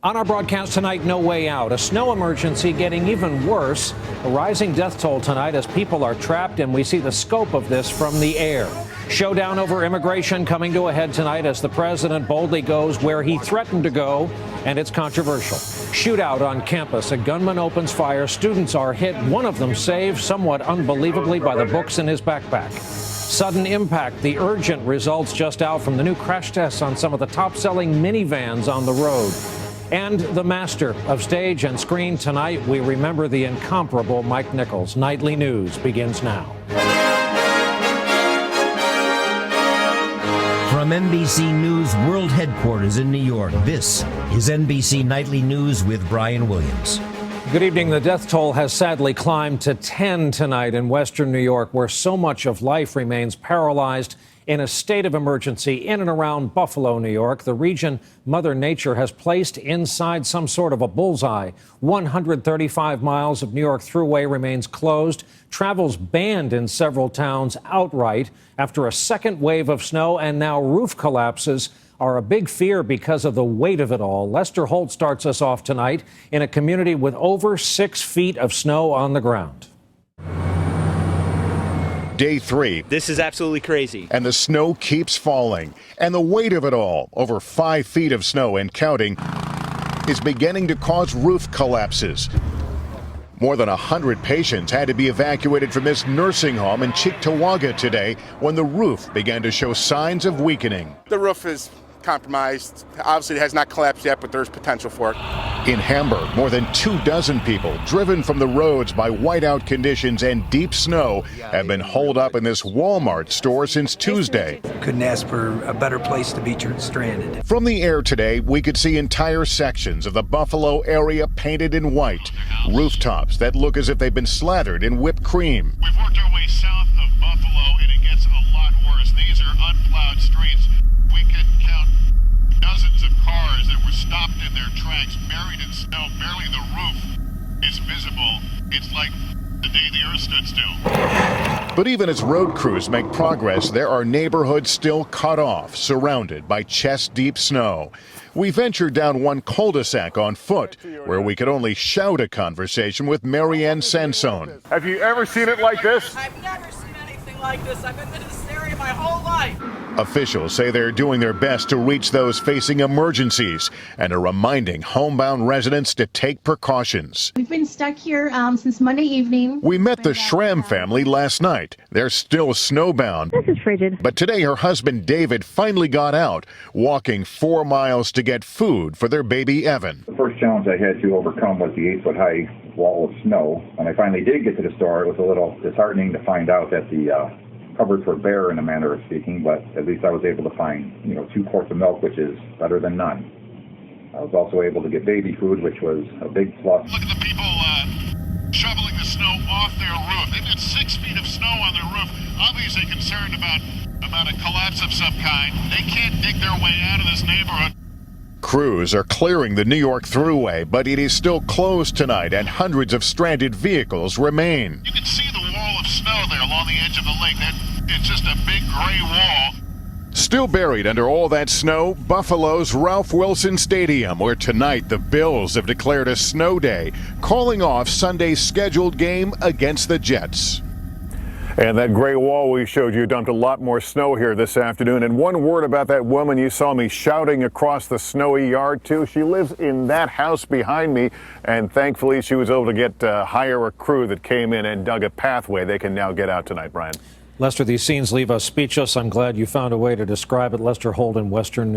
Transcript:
On our broadcast tonight, no way out. A snow emergency getting even worse. A rising death toll tonight as people are trapped, and we see the scope of this from the air. Showdown over immigration coming to a head tonight as the president boldly goes where he threatened to go, and it's controversial. Shootout on campus. A gunman opens fire. Students are hit. One of them saved, somewhat unbelievably, by the books in his backpack. Sudden impact. The urgent results just out from the new crash tests on some of the top-selling minivans on the road. And the master of stage and screen tonight, we remember the incomparable Mike Nichols. Nightly News begins now. From NBC News World Headquarters in New York, this is NBC Nightly News with Brian Williams. Good evening. The death toll has sadly climbed to 10 tonight in western New York, where so much of life remains paralyzed in a state of emergency in and around Buffalo, New York. The region Mother Nature has placed inside some sort of a bullseye. 135 miles of New York thruway remains closed. Travel's banned in several towns outright after a second wave of snow, and now roof collapses are a big fear because of the weight of it all. Lester Holt starts us off tonight in a community with over 6 feet of snow on the ground. Day 3. This is absolutely crazy. And the snow keeps falling. And the weight of it all, over 5 feet of snow and counting, is beginning to cause roof collapses. More than 100 patients had to be evacuated from this nursing home in Cheektowaga today when the roof began to show signs of weakening. The roof is compromised. Obviously, it has not collapsed yet, but there's potential for it. In Hamburg, more than 24 people driven from the roads by whiteout conditions and deep snow have been holed up in this Walmart store since Tuesday. Couldn't ask for a better place to be stranded. From the air today, we could see entire sections of the Buffalo area painted in white. Rooftops that look as if they've been slathered in whipped cream. We've worked our way south of Buffalo, and it gets a lot worse. These are unplowed streets. We could count dozens of cars that were stopped in their tracks, buried in snow. Barely the roof is visible. It's like the day the earth stood still. But even as road crews make progress, there are neighborhoods still cut off, surrounded by chest-deep snow. We ventured down one cul-de-sac on foot, where we could only shout a conversation with Marianne Sansone. Have you ever seen it like this? I've never seen anything like this. I've been in this area my whole life. Officials say they're doing their best to reach those facing emergencies and are reminding homebound residents to take precautions. We've been stuck here since Monday evening. We met the Schramm family last night. They're still snowbound. This is frigid. But today her husband David finally got out, walking 4 miles to get food for their baby Evan. The first challenge I had to overcome was the 8-foot-high wall of snow. When I finally did get to the store, it was a little disheartening to find out that the cupboards were bare, in a manner of speaking, but at least I was able to find, 2 quarts of milk, which is better than none. I was also able to get baby food, which was a big plus. Look at the people shoveling the snow off their roof. They've got 6 feet of snow on their roof, obviously concerned about a collapse of some kind. They can't dig their way out of this neighborhood. Crews are clearing the New York Thruway, but it is still closed tonight and hundreds of stranded vehicles remain. You can see the wall of snow there along the edge of the lake. It's just a big gray wall. Still buried under all that snow, Buffalo's Ralph Wilson Stadium, where tonight the Bills have declared a snow day, calling off Sunday's scheduled game against the Jets. And that gray wall we showed you dumped a lot more snow here this afternoon. And one word about that woman you saw me shouting across the snowy yard to. She lives in that house behind me, and thankfully she was able to hire a crew that came in and dug a pathway. They can now get out tonight, Brian. Lester, these scenes leave us speechless. I'm glad you found a way to describe it. Lester Holt in Western